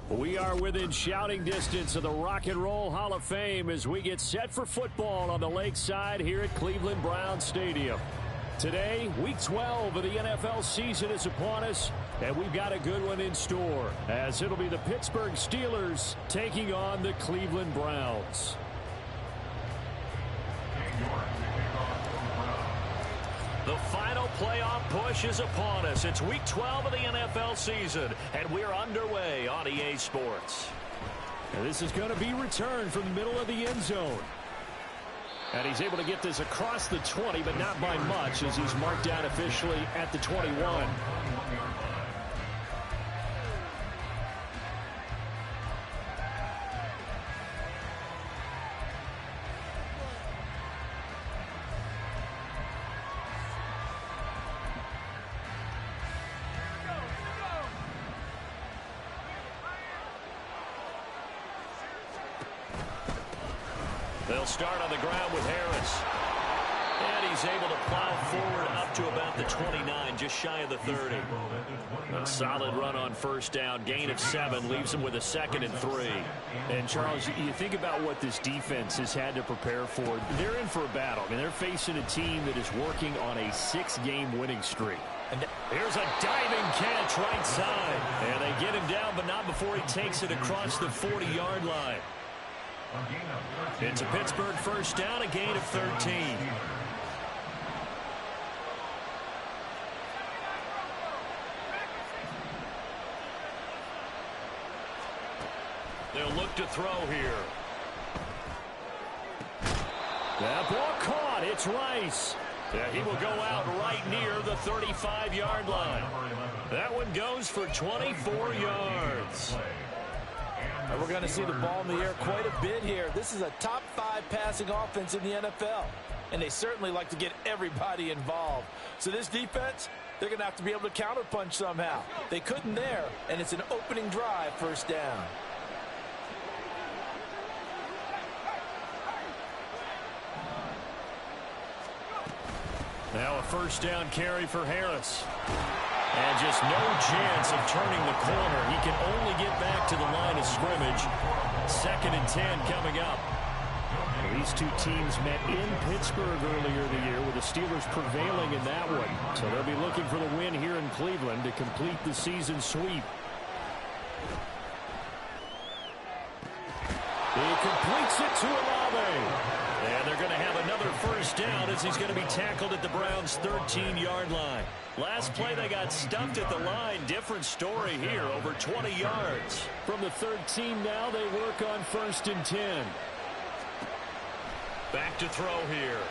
We are within shouting distance of the Rock and Roll Hall of Fame as we get set for football on the lakeside here at Cleveland Browns Stadium. Today, Week 12 of the NFL season is upon us, and we've got a good one in store, as it'll be the Pittsburgh Steelers taking on the Cleveland Browns. The final playoff push is upon us. It's Week 12 of the NFL season, and we're underway on EA Sports. And this is going to be returned from the middle of the end zone. And he's able to get this across the 20, but not by much, as he's marked down officially at the 21. They'll start on the ground with Harris. And he's able to plow forward up to about the 29, just shy of the 30. A solid run on first down. Gain of 7 leaves him with a 2nd and 3. And, Charles, you think about what this defense has had to prepare for. They're in for a battle. I mean, they're facing a team that is working on a 6-game winning streak. And here's a diving catch right side. And they get him down, but not before he takes it across the 40-yard line. It's a Pittsburgh first down, a gain of 13. They'll look to throw here. That ball caught. It's Rice. Yeah, he will go out right near the 35-yard line. That one goes for 24 yards. And we're going to see the ball in the air quite a bit here. This is a top 5 passing offense in the NFL. And they certainly like to get everybody involved. So this defense, they're going to have to be able to counterpunch somehow. They couldn't there, and it's an opening drive first down. Now a first down carry for Harris. And just no chance of turning the corner. He can only get back to the line of scrimmage. 2nd and 10 coming up. These two teams met in Pittsburgh earlier in the year, with the Steelers prevailing in that one. So they'll be looking for the win here in Cleveland to complete the season sweep. He completes it to Olave. And they're going to have another first down as he's going to be tackled at the Browns' 13-yard line. Last play, they got stuffed at the line. Different story here, over 20 yards. From the 13 now, they work on 1st and 10. Back to throw here.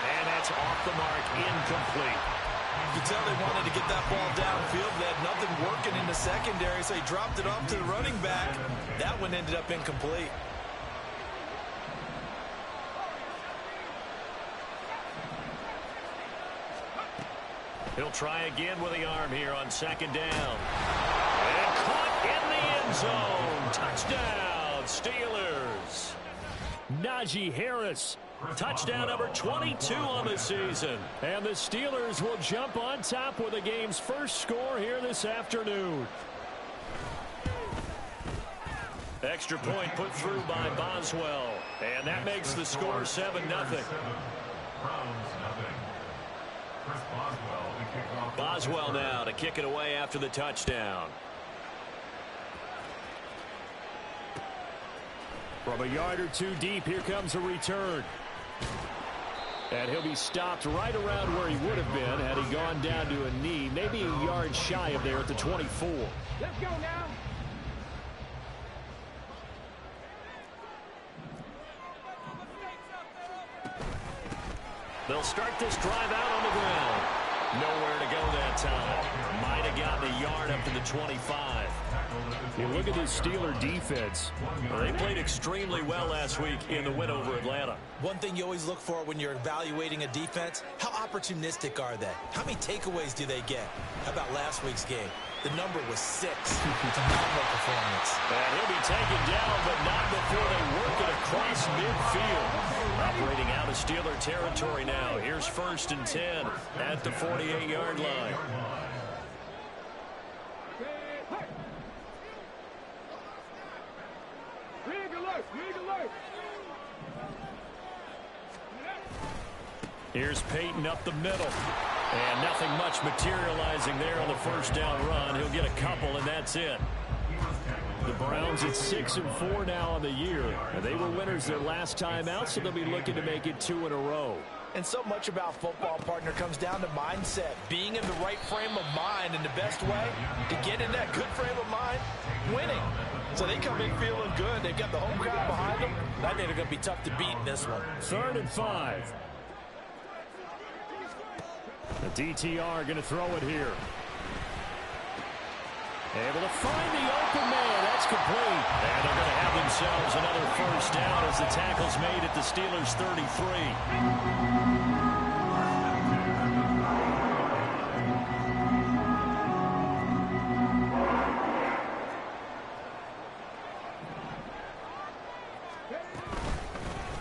And that's off the mark, incomplete. You can tell they wanted to get that ball downfield. They had nothing working in the secondary, so he dropped it off to the running back. That one ended up incomplete. He'll try again with the arm here on 2nd down. And caught in the end zone. Touchdown, Steelers. Najee Harris. Touchdown number 22 on the season. And the Steelers will jump on top with the game's first score here this afternoon. Extra point put through by Boswell. And that makes the score 7-0. Boswell now to kick it away after the touchdown. From a yard or two deep, here comes a return. And he'll be stopped right around where he would have been had he gone down to a knee, maybe a yard shy of there at the 24. Let's go now. They'll start this drive out on the ground. Nowhere to go that time. Might have gotten a yard up to the 25. You look at this Steeler defense. They played extremely well last week in the win over Atlanta. One thing you always look for when you're evaluating a defense, how opportunistic are they? How many takeaways do they get? How about last week's game? The number was 6. Phenomenal performance. And he'll be taken down, but not before they work it across midfield. Operating out of Steeler territory now. Here's 1st and 10 at the 48-yard line. Here's Peyton up the middle. And nothing much materializing there on the first down run. He'll get a couple, and that's it. The Browns at 6-4 now on the year. And they were winners their last time out, so they'll be looking to make it 2 in a row. And so much about football, partner, comes down to mindset. Being in the right frame of mind, and the best way to get in that good frame of mind, winning. So they come in feeling good. They've got the home crowd behind them. I think they're going to be tough to beat in this one. 3rd and 5. The DTR going to throw it here. Able to find the open man. That's complete. And they're going to have themselves another first down as the tackle's made at the Steelers' 33.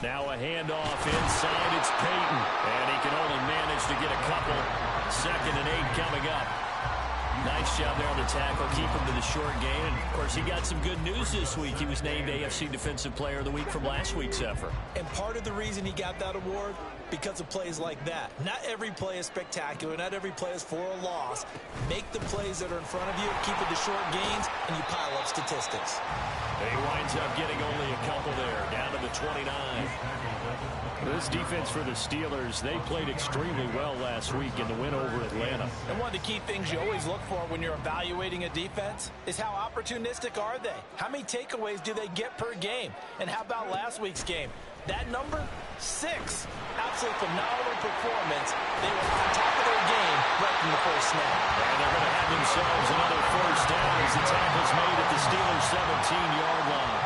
Now a handoff inside. It's Peyton. And he can only manage to get a couple. 2nd and 8 coming up. Nice job there on the tackle. Keep him to the short game. And, of course, he got some good news this week. He was named AFC Defensive Player of the Week from last week's effort. And part of the reason he got that award, because of plays like that. Not every play is spectacular. Not every play is for a loss. Make the plays that are in front of you, keep it to short gains, and you pile up statistics. He winds up getting only a couple there, down to the 29. This defense for the Steelers, they played extremely well last week in the win over Atlanta. And one of the key things you always look for when you're evaluating a defense is how opportunistic are they? How many takeaways do they get per game? And how about last week's game? That number, 6. Absolutely phenomenal performance. They were on top of their game right from the first snap. And they're going to have themselves another first down as the tackle's made at the Steelers' 17-yard line.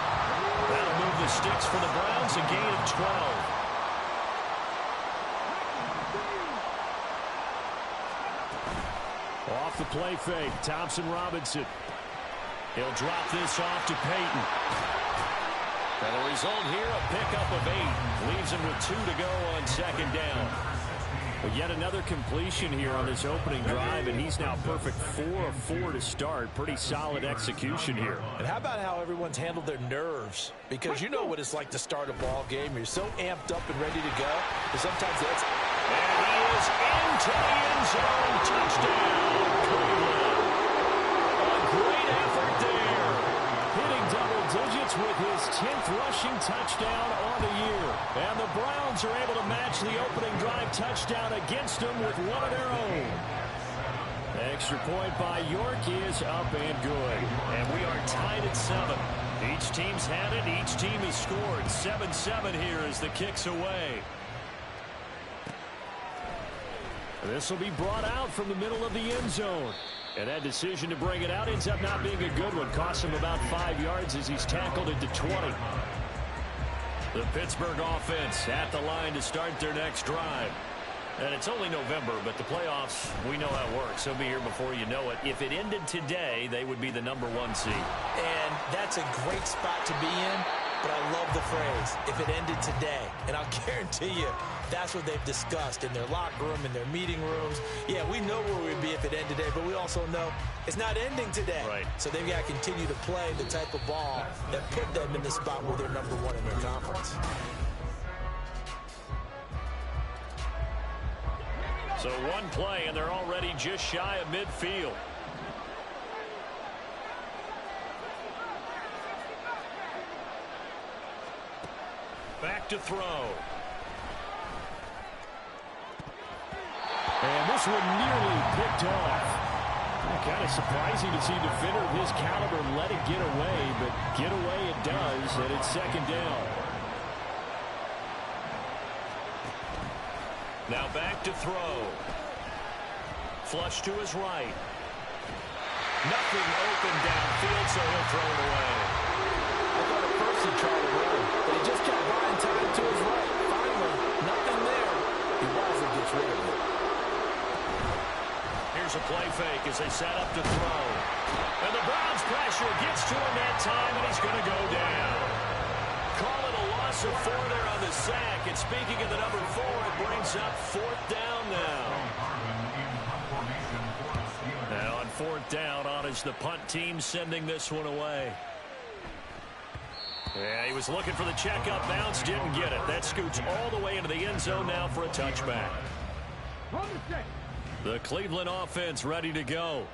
That'll move the sticks for the Browns, a gain of 12. Off the play fake, Thompson Robinson. He'll drop this off to Peyton. And the result here, a pickup of 8. Leaves him with 2 to go on 2nd down. But yet another completion here on this opening drive, and he's now perfect 4 of 4 to start. Pretty solid execution here. And how about how everyone's handled their nerves? Because you know what it's like to start a ball game. You're so amped up and ready to go. But sometimes that's... And he is into the end zone. Touchdown, Cleveland. A great effort there. Hitting double digits with his 10th rushing touchdown on the year. And the Browns are able to match the opening drive touchdown against them with one of their own. Extra point by York is up and good. And we are tied at 7. Each team's had it. Each team has scored. 7-7 here as the kick's away. This will be brought out from the middle of the end zone. And that decision to bring it out ends up not being a good one. Costs him about 5 yards as he's tackled it to 20. The Pittsburgh offense at the line to start their next drive. And it's only November, but the playoffs, we know how it works. They'll be here before you know it. If it ended today, they would be the #1 seed. And that's a great spot to be in. But I love the phrase, if it ended today. And I'll guarantee you, that's what they've discussed in their locker room, in their meeting rooms. Yeah, we know where we'd be if it ended today, but we also know it's not ending today. Right. So they've got to continue to play the type of ball that put them in the spot where they're #1 in their conference. So one play, and they're already just shy of midfield. Back to throw. And this one nearly picked off. Kind of surprising to see a defender of his caliber let it get away, but get away it does, and it's 2nd down. Now back to throw. Flush to his right. Nothing open downfield, so he'll throw it away. I thought at first he tried to run, but he just kept buying time to his right. Finally, nothing there. He wisely gets rid of it. Here's a play fake as they set up to throw. And the Browns pressure gets to him that time, and he's going to go down. Call it a loss of 4 there on the sack. And speaking of the #4, it brings up 4th down now. Now on 4th down, on is the punt team sending this one away. Yeah, he was looking for the checkup bounce, didn't get it. That scoots all the way into the end zone now for a touchback. The Cleveland offense ready to go.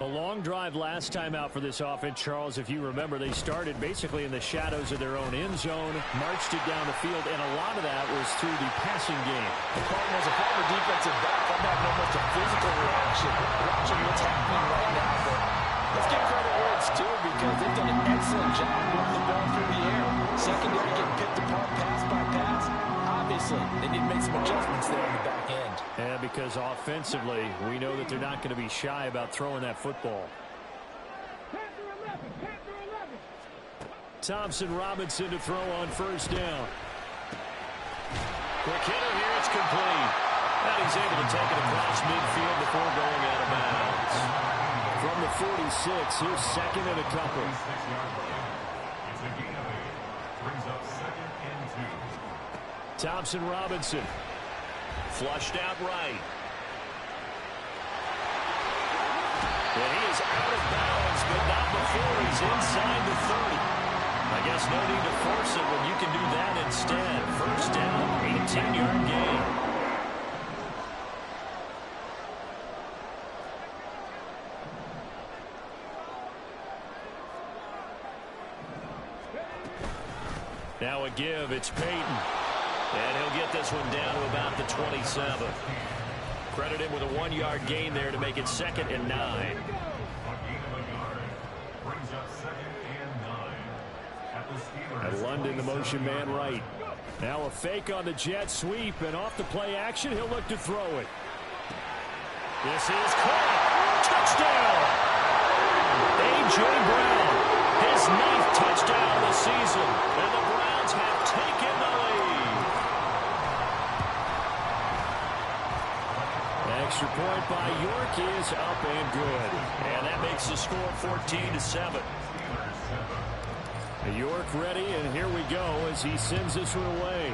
A long drive last time out for this offense, Charles. If you remember, they started basically in the shadows of their own end zone, marched it down the field, and a lot of that was through the passing game. The Cardinals, a former defensive back, I'm having almost a physical reaction watching what's happening right now. But let's give credit where it's due because they've done an excellent job moving the ball through the air. Secondary getting picked apart pass by pass. Obviously, they need to make some adjustments there in the back end. Yeah, because offensively, we know that they're not going to be shy about throwing that football. Thompson Robinson to throw on first down. Quick hitter here, it's complete. And he's able to take it across midfield before going out of bounds. From the 46, here's second and a couple. Thompson Robinson. Flushed out right. And he is out of bounds, but not before he's inside the 30. I guess no need to force it when you can do that instead. First down, 18-yard gain. Now a give, it's Peyton. And he'll get this one down to about the 27. Credit him with a 1-yard gain there to make it 2nd and 9. And London, the motion man right. Now a fake on the jet sweep, and off the play action, he'll look to throw it. This is caught. Touchdown! A.J. Brown, his 9th touchdown of the season, and the Browns have taken the lead. Extra point by York is up and good. And that makes the score 14-7. York ready, and here we go as he sends this one away.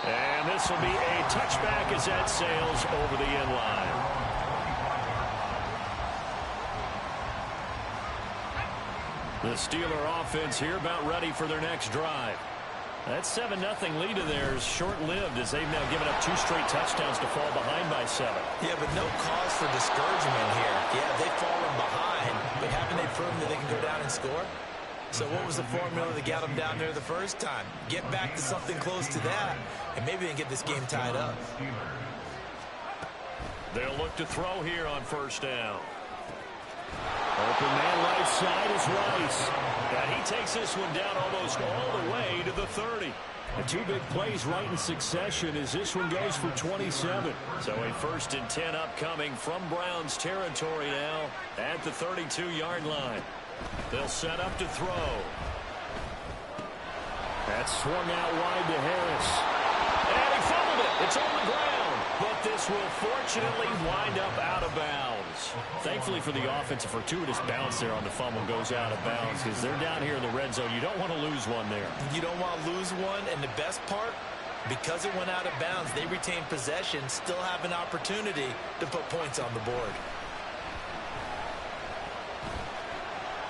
And this will be a touchback as that sails over the end line. The Steeler offense here about ready for their next drive. That 7-0 lead of theirs short-lived as they've now given up 2 straight touchdowns to fall behind by 7. Yeah, but no cause for discouragement here. Yeah, they've fallen behind, but haven't they proven that they can go down and score? So what was the formula that got them down there the first time? Get back to something close to that, and maybe they can get this game tied up. They'll look to throw here on first down. Open man right side is Rice. And he takes this one down almost all the way to the 30. And 2 big plays right in succession as this one goes for 27. So a 1st and 10 upcoming from Browns territory now at the 32-yard line. They'll set up to throw. That's swung out wide to Harris. And he fumbled it. It's on the ground. But this will fortunately wind up out of bounds. Thankfully for the offense, a fortuitous bounce there on the fumble goes out of bounds because they're down here in the red zone. You don't want to lose one there. You don't want to lose one, and the best part, because it went out of bounds, they retain possession, still have an opportunity to put points on the board.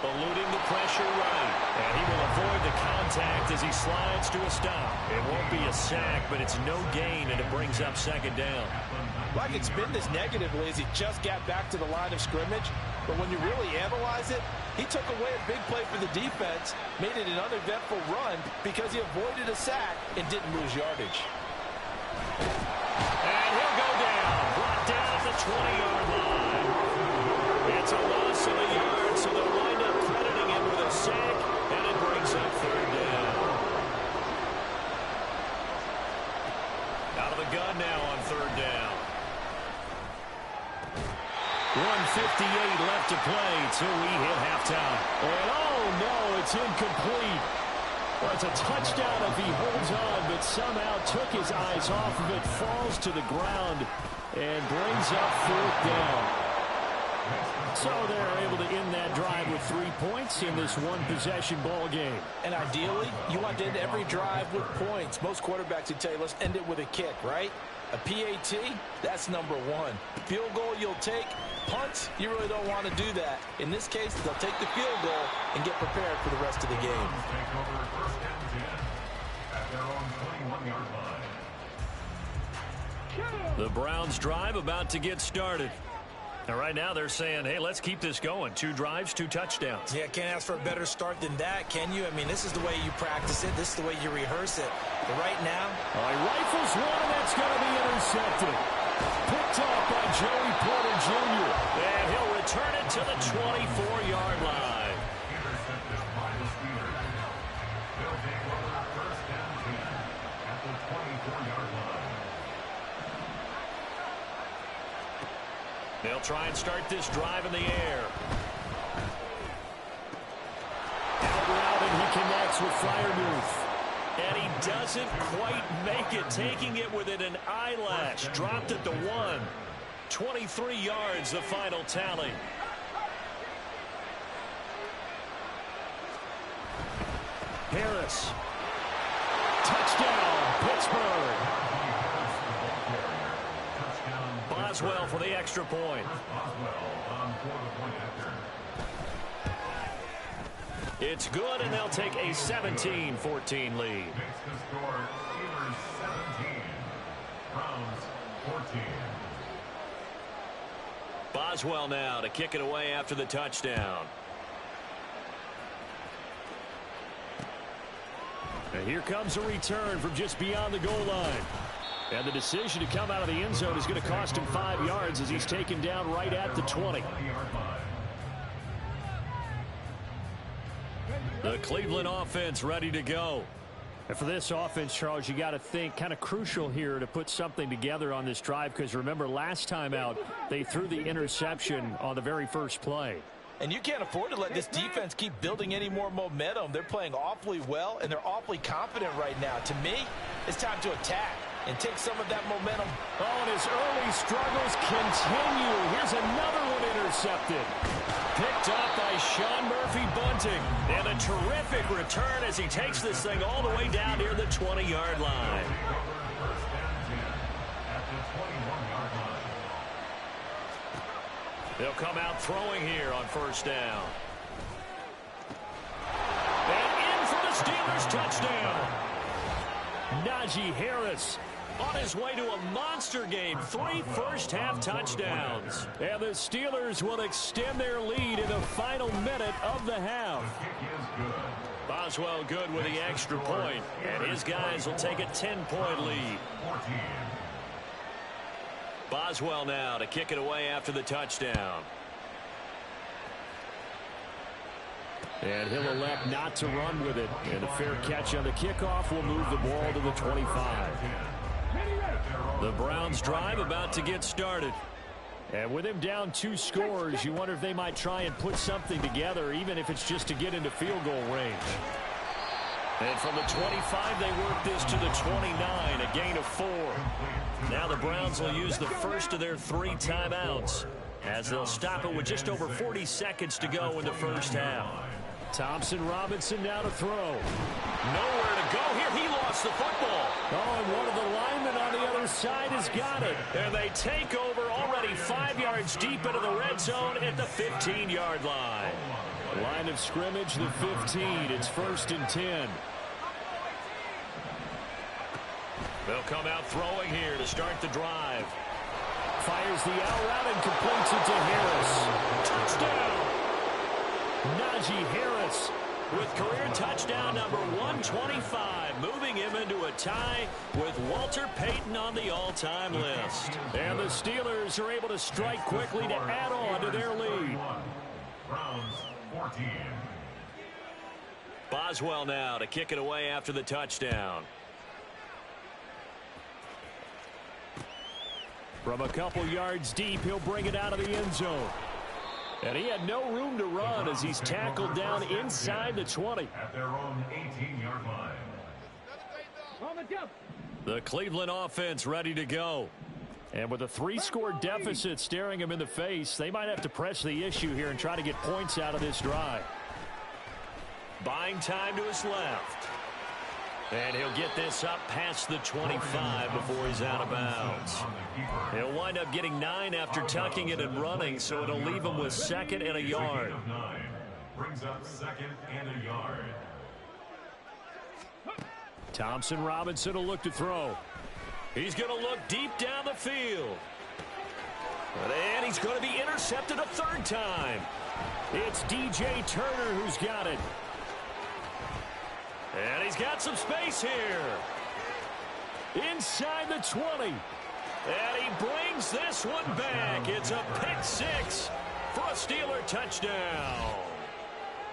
Eluding the pressure right. And he will avoid the contact as he slides to a stop. It won't be a sack, but it's no gain, and it brings up 2nd down. Well, I can spin this negatively as he just got back to the line of scrimmage. But when you really analyze it, he took away a big play for the defense, made it an uneventful run because he avoided a sack and didn't lose yardage. And he'll go down. Brought down at the 20-yard line. It's a loss of a yard, so they'll wind up crediting him with a sack, and it brings up 3rd down. Out of the gun now on 3rd down. 1:58 left to play till we hit halftime. And oh no, it's incomplete. Well, it's a touchdown if he holds on, but somehow took his eyes off of it, falls to the ground, and brings up 4th down. So they're able to end that drive with 3 points in this one-possession ball game. And ideally, you want to end every drive with points. Most quarterbacks would tell you, let's end it with a kick, right? A PAT, that's number one. Field goal you'll take. Punts, you really don't want to do that. In this case, they'll take the field goal and get prepared for the rest of the game. The Browns drive about to get started. And right now they're saying, hey, let's keep this going. 2 drives, 2 touchdowns. Yeah, can't ask for a better start than that, can you? I mean, this is the way you practice it. This is the way you rehearse it. But right now, he rifles one, that's going to be intercepted. Picked off by Joey Porter Jr. And he'll return it to the 24-yard line. Intercepted by the Steelers. They'll take over first and 10 at the 24-yard line. They'll try and start this drive in the air. Out route, and he connects with Freiermuth. And he doesn't quite make it, taking it within an eyelash. Dropped at the 1. 23 yards, the final tally. Harris. Touchdown, Pittsburgh. Boswell for the extra point. It's good, and they'll take a 17-14 lead. Makes the score Steelers 17, Browns 14. Boswell now to kick it away after the touchdown. And here comes a return from just beyond the goal line. And the decision to come out of the end zone is going to cost him 5 yards as he's taken down right at the 20. The Cleveland offense ready to go. And for this offense, Charles, you got to think kind of crucial here to put something together on this drive, because remember last time out they threw the interception on the very first play. And you can't afford to let this defense keep building any more momentum. They're playing awfully well, and they're awfully confident right now. To me, it's time to attack and take some of that momentum. Oh, and his early struggles continue. Here's another one intercepted. Picked up by Sean Murphy-Bunting. And a terrific return as he takes this thing all the way down near the 20-yard line. They'll come out throwing here on first down. And in for the Steelers touchdown. Najee Harris on his way to a monster game. 3 first-half touchdowns. And the Steelers will extend their lead in the final minute of the half. Boswell good with the extra point. And his guys will take a 10-point lead. Boswell now to kick it away after the touchdown. And he'll elect not to run with it. And a fair catch on the kickoff will move the ball to the 25. The Browns drive about to get started. And with him down 2 scores, you wonder if they might try and put something together, even if it's just to get into field goal range. And from the 25, they work this to the 29, a gain of 4. Now the Browns will use the first of their 3 timeouts, as they'll stop it with just over 40 seconds to go in the first half. Thompson Robinson now to throw. Nowhere to go here. He lost the football. Oh, and one of the linemen on the other side has got it. And they take over already 5 yards deep into the red zone at the 15-yard line. Line of scrimmage, the 15. It's 1st and 10. They'll come out throwing here to start the drive. Fires the out route and completes it to Harris. Touchdown! Najee Harris with career touchdown number 125, moving him into a tie with Walter Payton on the all-time list. And the Steelers are able to strike quickly to add on to their lead. Browns 14. Boswell now to kick it away after the touchdown. From a couple yards deep, he'll bring it out of the end zone. And he had no room to run as he's tackled down inside the 20. At their own 18-yard line. The Cleveland offense ready to go. And with a 3-score deficit staring him in the face, they might have to press the issue here and try to get points out of this drive. Buying time to his left. And he'll get this up past the 25 before he's out of bounds. He'll wind up getting 9 after tucking it and running, so it'll leave him with 2nd and a yard. Brings up 2nd and a yard. Thompson Robinson will look to throw. He's going to look deep down the field. And he's going to be intercepted a 3rd time. It's DJ Turner who's got it. And he's got some space here. Inside the 20. And he brings this one back. It's a pick 6 for a Steeler touchdown.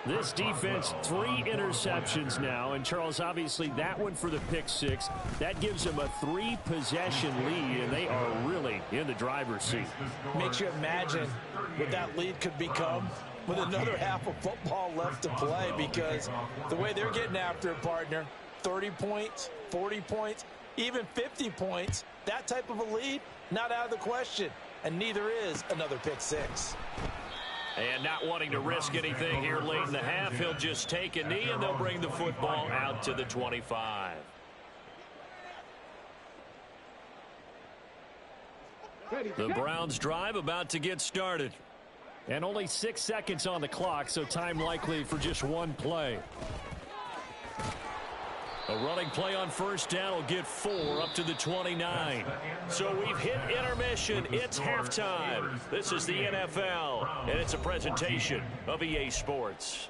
This defense, 3 interceptions now. And, Charles, obviously that one for the pick 6. That gives them a 3-possession lead, and they are really in the driver's seat. Makes you imagine what that lead could become with another half of football left to play, because the way they're getting after it, partner, 30 points, 40 points, even 50 points, that type of a lead, not out of the question. And neither is another pick 6. And not wanting to risk anything here late in the half, he'll just take a knee, and they'll bring the football out to the 25. The Browns drive about to get started. And only 6 seconds on the clock, so time likely for just one play. A running play on 1st down will get 4 up to the 29. So we've hit intermission. It's halftime. This is the NFL, and it's a presentation of EA Sports.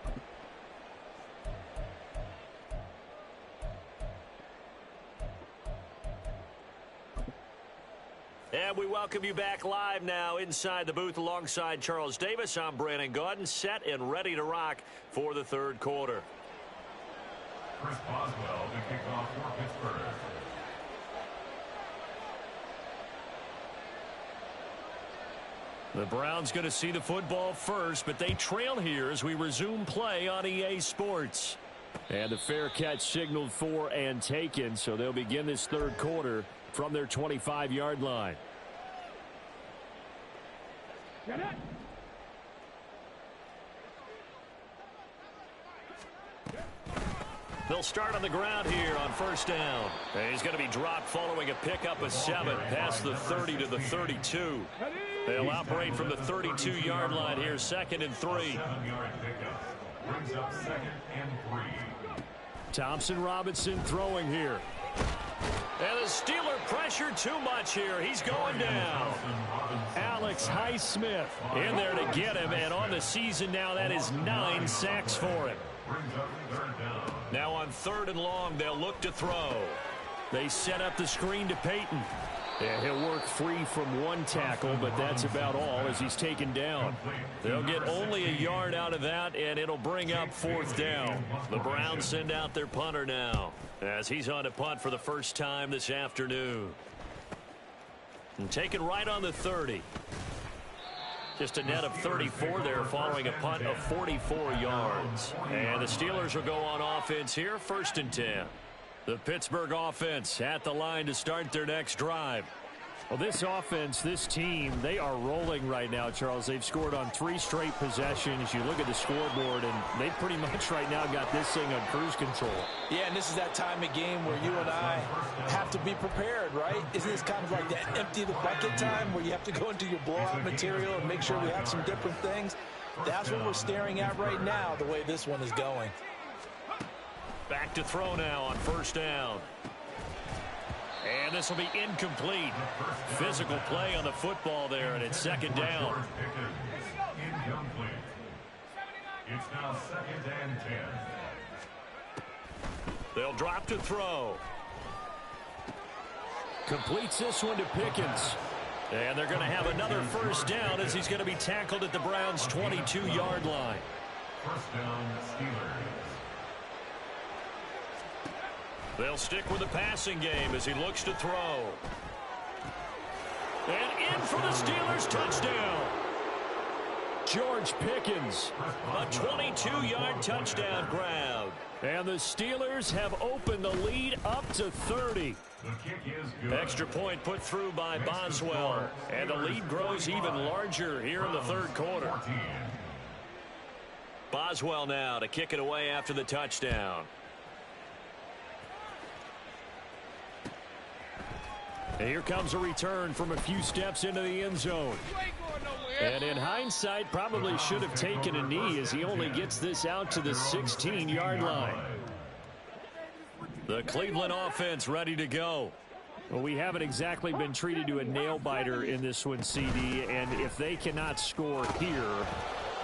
And we welcome you back live now inside the booth alongside Charles Davis. I'm Brandon Gaudin, set and ready to rock for the 3rd quarter. Chris Boswell to kick off for Pittsburgh. The Browns going to see the football first, but they trail here as we resume play on EA Sports. And the fair catch signaled for and taken, so they'll begin this 3rd quarter from their 25-yard line. They'll start on the ground here on 1st down. And he's going to be dropped following a pickup of 7 past the 30 to the 32. They'll operate from the 32-yard line here, 2nd and 3. 7-yard pickup. Brings up 2nd and 3. Thompson Robinson throwing here. And the Steeler pressure too much here. He's going down. Alex Highsmith in there to get him, and on the season now, that is 9 sacks for him. Brings up 3rd down. Now on 3rd and long, they'll look to throw. They set up the screen to Peyton. Yeah, he'll work free from one tackle, but that's about all as he's taken down. They'll get only a yard out of that, and it'll bring up 4th down. The Browns send out their punter now as he's on to punt for the first time this afternoon. And taken right on the 30. Just a net of 34 there following a punt of 44 yards. And the Steelers will go on offense here, 1st and 10. The Pittsburgh offense at the line to start their next drive. Well, this offense, this team, they are rolling right now, Charles. They've scored on 3 straight possessions. You look at the scoreboard, and they pretty much right now got this thing on cruise control. Yeah, and this is that time of game where you and I have to be prepared, right? Isn't this kind of like that empty the bucket time where you have to go into your blowout material and make sure we have some different things? That's what we're staring at right now, the way this one is going. Back to throw now on 1st down. And this will be incomplete. Physical play on the football there, and it's 2nd down. Incomplete. It's now 2nd and 10. They'll drop to throw. Completes this one to Pickens. And they're going to have another 1st down as he's going to be tackled at the Browns' 22-yard line. 1st down, Steelers. They'll stick with the passing game as he looks to throw. And in for the Steelers touchdown. George Pickens. A 22-yard touchdown grab. And the Steelers have opened the lead up to 30. The kick is good. Extra point put through by Boswell. And the lead grows even larger here in the 3rd quarter. Boswell now to kick it away after the touchdown. And here comes a return from a few steps into the end zone. And in hindsight, probably should have taken a knee as he only gets this out to the 16-yard line. The Cleveland offense ready to go. Well, we haven't exactly been treated to a nail-biter in this one, CD, and if they cannot score here,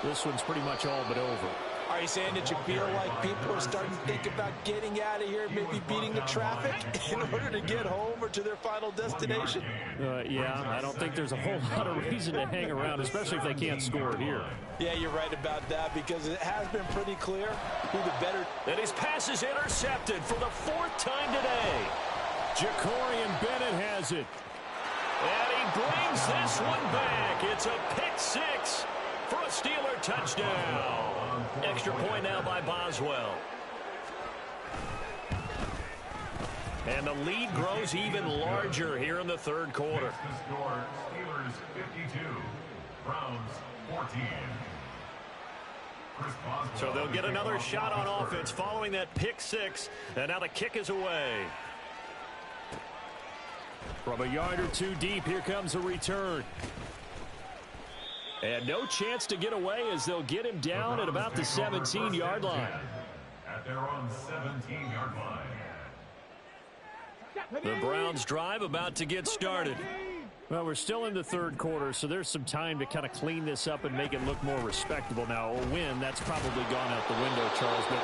this one's pretty much all but over. Are you saying that you feel like people are starting to think about getting out of here, maybe beating the traffic in order to get home or to their final destination? Yeah, I don't think there's a whole lot of reason to hang around, especially if they can't score here. Yeah, you're right about that because it has been pretty clear who the better. And his pass is intercepted for the 4th time today. Jacorian Bennett has it. And he brings this one back. It's a pick 6 for a Steeler touchdown. Extra point now by Boswell. And the lead grows even larger here in the 3rd quarter. The score, Steelers 52, Browns 14. So they'll get another shot on offense following that pick 6. And now the kick is away. From a yard or two deep, here comes a return. And no chance to get away as they'll get him down at about the 17-yard line. At their own 17-yard line. The Browns drive about to get started. Well, we're still in the 3rd quarter, so there's some time to kind of clean this up and make it look more respectable. Now, a win, that's probably gone out the window, Charles, but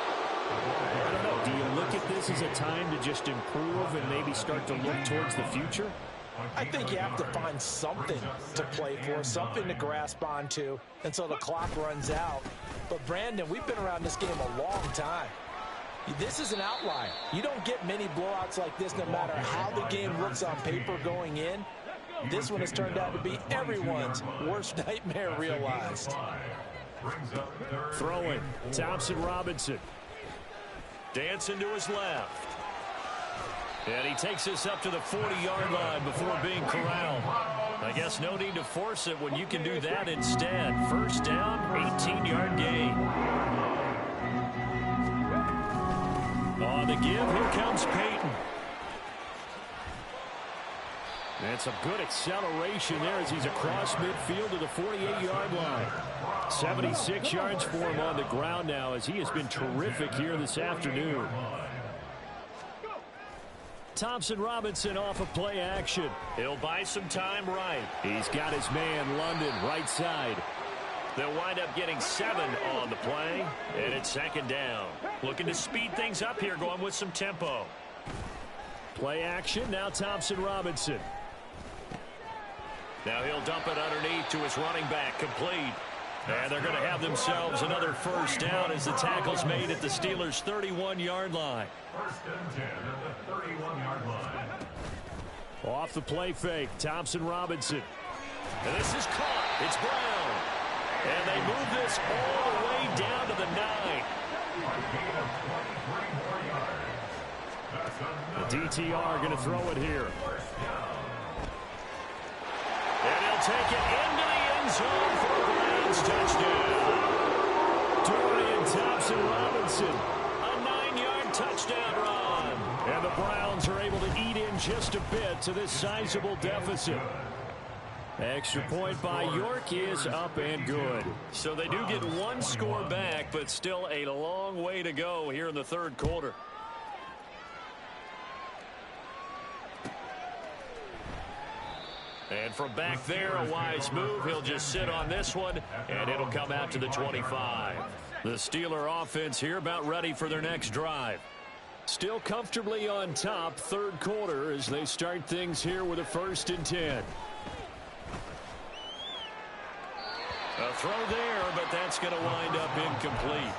I don't know. Do you look at this as a time to just improve and maybe start to look towards the future? I think you have to find something to play for, something to grasp onto until the clock runs out. But, Brandon, we've been around this game a long time. This is an outlier. You don't get many blowouts like this no matter how the game looks on paper going in. This one has turned out to be everyone's worst nightmare realized. Throwing, Thompson Robinson. Dancing to his left. And he takes this up to the 40-yard line before being corralled. I guess no need to force it when you can do that instead. 1st down, 18-yard gain. On the give, here comes Peyton. And some good acceleration there as he's across midfield to the 48-yard line. 76 yards for him on the ground now as he has been terrific here this afternoon. Thompson Robinson off of play action. He'll buy some time right. He's got his man London right side. They'll wind up getting 7 on the play, and it's 2nd down. Looking to speed things up here, going with some tempo. Play action, now Thompson Robinson. Now he'll dump it underneath to his running back, complete. And they're going to have themselves another 1st down as the tackle's made at the Steelers' 31-yard line. 1st and 10 at the 31-yard line. Off the play fake, Thompson Robinson. And this is caught. It's Brown. And they move this all the way down to the 9. The DTR going to throw it here. And he'll take it into the end zone for a Browns touchdown. Dorian Thompson-Robinson. A 9-yard touchdown run. And the Browns are able to eat in just a bit to this sizable deficit. Extra point by York is up and good. So they do get 1 score back, but still a long way to go here in the 3rd quarter. And from back there, a wise move. He'll just sit on this one, and it'll come out to the 25. The Steeler offense here about ready for their next drive. Still comfortably on top, 3rd quarter as they start things here with a 1st and 10. A throw there, but that's going to wind up incomplete.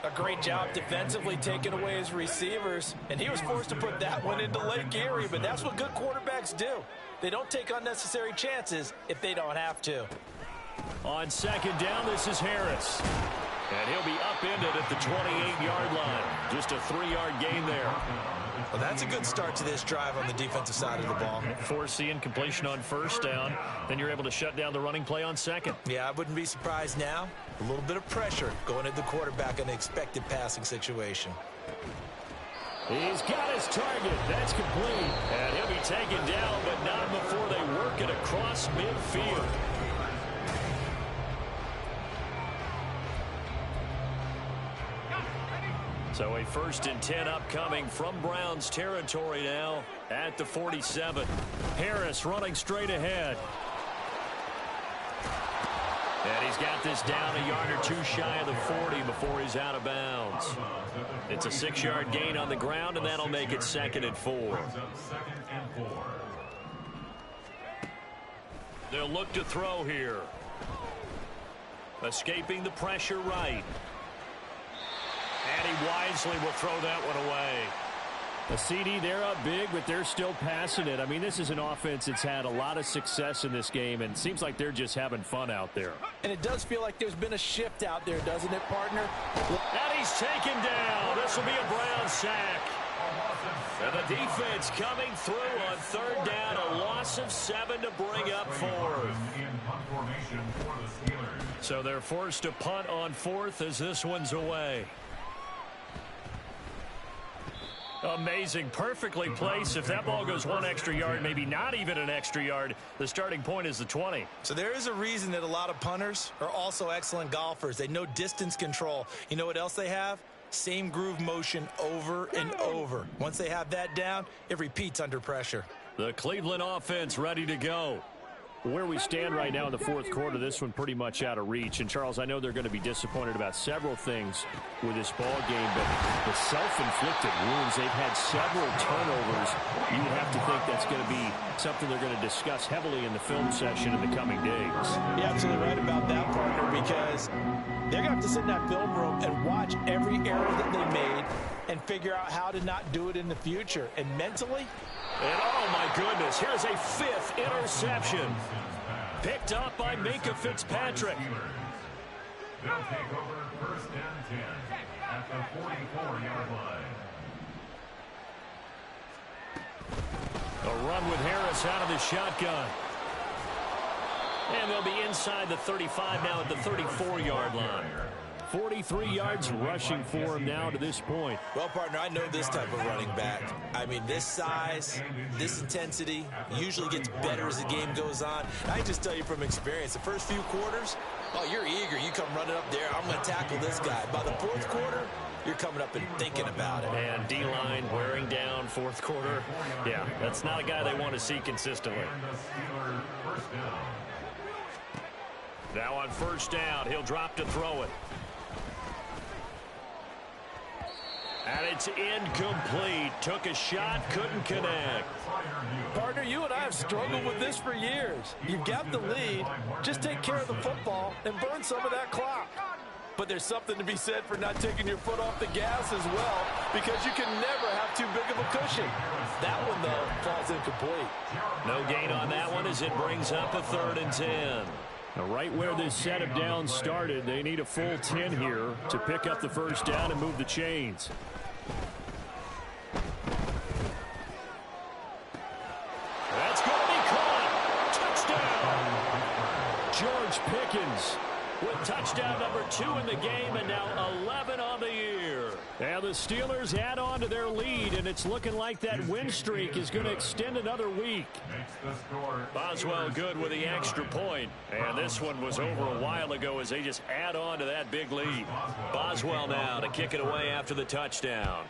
A great job defensively taking away his receivers, and he was forced to put that one into Lake Erie, but that's what good quarterbacks do. They don't take unnecessary chances if they don't have to. On 2nd down, this is Harris. And he'll be upended at the 28-yard line. Just a 3-yard gain there. Well, that's a good start to this drive on the defensive side of the ball. Force the incompletion on 1st down. Then you're able to shut down the running play on 2nd. Yeah, I wouldn't be surprised now. A little bit of pressure going at the quarterback in an expected passing situation. He's got his target. That's complete. And he'll be taken down, but not before they work it across midfield. So a 1st and 10 upcoming from Browns territory now at the 47. Harris running straight ahead. And he's got this down a yard or two shy of the 40 before he's out of bounds. It's a 6-yard gain on the ground, and that'll make it 2nd and 4. They'll look to throw here. Escaping the pressure right. And he wisely will throw that one away. The CD, they're up big, but they're still passing it. I mean, this is an offense that's had a lot of success in this game, and it seems like they're just having fun out there. And it does feel like there's been a shift out there, doesn't it, partner? And he's taken down. This will be a Brown sack. And the defense coming through on 3rd down. A loss of 7 to bring up 4th. So they're forced to punt on 4th as this one's away. Amazing. Perfectly placed. If that ball goes 1 extra yard, maybe not even an extra yard, the starting point is the 20. So there is a reason that a lot of punters are also excellent golfers. They know distance control. You know what else they have? Same groove motion over and over. Once they have that down, it repeats under pressure. The Cleveland offense ready to go. Where we stand right now in the 4th quarter, this one pretty much out of reach. And, Charles, I know they're going to be disappointed about several things with this ball game, but the self-inflicted wounds, they've had several turnovers. You would have to think that's going to be something they're going to discuss heavily in the film session in the coming days. You're absolutely right about that, partner, because they're going to have to sit in that film room and watch every error that they made and figure out how to not do it in the future. And mentally, and oh my goodness, here's a 5th interception. Picked up by Minkah Fitzpatrick. They'll take over 1st and 10 at the 44-yard line. A run with Harris out of the shotgun. And they'll be inside the 35 now at the 34-yard line. 43 yards rushing for him now to this point. well, partner, I know this type of running back. I mean, this size, this intensity usually gets better as the game goes on. I can just tell you from experience, the first few quarters, oh, you're eager. You come running up there, I'm going to tackle this guy. By the 4th quarter, you're coming up and thinking about it. And D-line wearing down 4th quarter. Yeah, that's not a guy they want to see consistently. Now on 1st down, he'll drop to throw it. And it's incomplete. Took a shot, couldn't connect. Partner, you and I have struggled with this for years. You've got the lead. Just take care of the football and burn some of that clock. But there's something to be said for not taking your foot off the gas as well, because you can never have too big of a cushion. That one, though, falls incomplete. No gain on that one as it brings up a 3rd and 10. Now, right where this set of downs started, they need a full 10 here to pick up the 1st down and move the chains. That's going to be caught. Touchdown. George Pickens with touchdown number 2 in the game, and now 11 on the year. And the Steelers add on to their lead, and it's looking like that win streak is going to extend another week. Boswell good with the extra point, and this one was over a while ago as they just add on to that big lead. Boswell now to kick it away after the touchdown.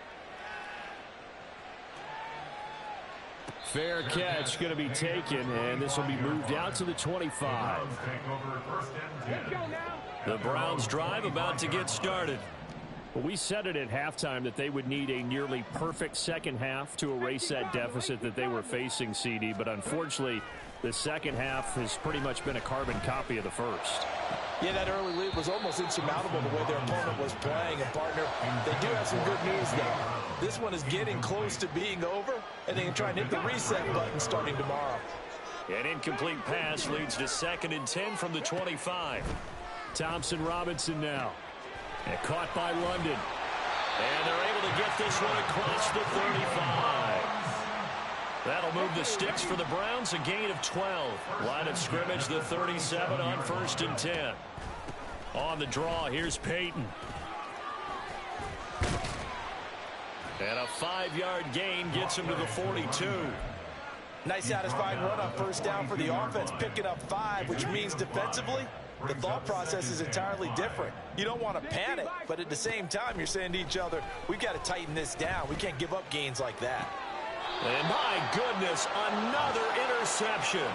Fair catch going to be taken, and this will be moved out to the 25. The Browns drive about to get started. Well, we said it at halftime that they would need a nearly perfect second half to erase that deficit that they were facing, CD, but unfortunately, the second half has pretty much been a carbon copy of the first. Yeah, that early lead was almost insurmountable the way their opponent was playing. And, partner, they do have some good news, though. This one is getting close to being over, and they can try and hit the reset button starting tomorrow. An incomplete pass leads to 2nd and 10 from the 25. Thompson Robinson now. And caught by London. And they're able to get this one across the 35. That'll move the sticks for the Browns, a gain of 12. Line of scrimmage, the 37 on 1st and 10. On the draw, here's Peyton. And a 5-yard gain gets him to the 42. Nice satisfying run on first down for the offense, picking up 5, which means defensively, the thought process is entirely different. You don't want to panic, but at the same time, you're saying to each other, we've got to tighten this down. We can't give up gains like that. And my goodness, another interception.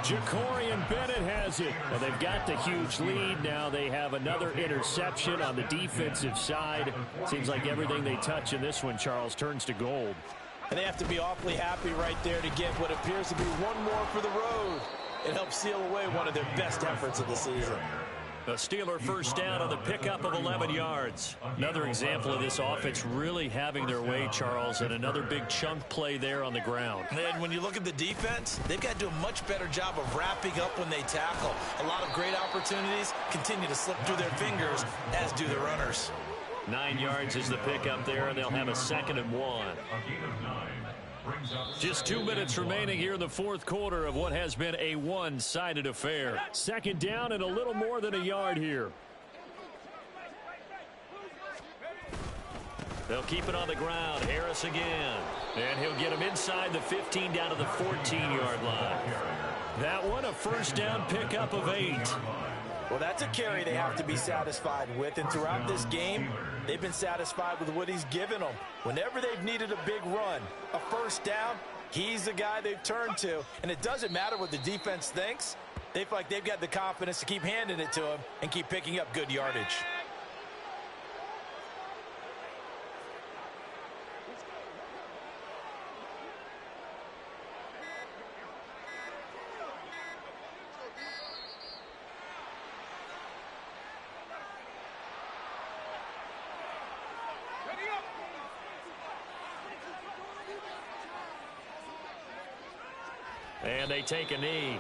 Jacorian Bennett has it. Well, they've got the huge lead. Now they have another interception on the defensive side. Seems like everything they touch in this one, Charles, turns to gold. And they have to be awfully happy right there to get what appears to be one more for the road. It helps seal away one of their best efforts of the season. A Steeler first down on the pickup of 11 yards. Another example of this offense really having their way, Charles, and another big chunk play there on the ground. And when you look at the defense, they've got to do a much better job of wrapping up when they tackle. A lot of great opportunities continue to slip through their fingers, as do the runners. 9 yards is the pickup there, and they'll have a 2nd and 1. Just 2 minutes remaining here in the fourth quarter of what has been a one-sided affair. 2nd down and a little more than a yard here. They'll keep it on the ground. Harris again. And he'll get him inside the 15 down to the 14-yard line. That one a first down pickup of 8. Well, that's a carry they have to be satisfied with, and throughout this game, they've been satisfied with what he's given them. Whenever they've needed a big run, a first down, he's the guy they've turned to, and it doesn't matter what the defense thinks. They feel like they've got the confidence to keep handing it to him and keep picking up good yardage. And they take a knee.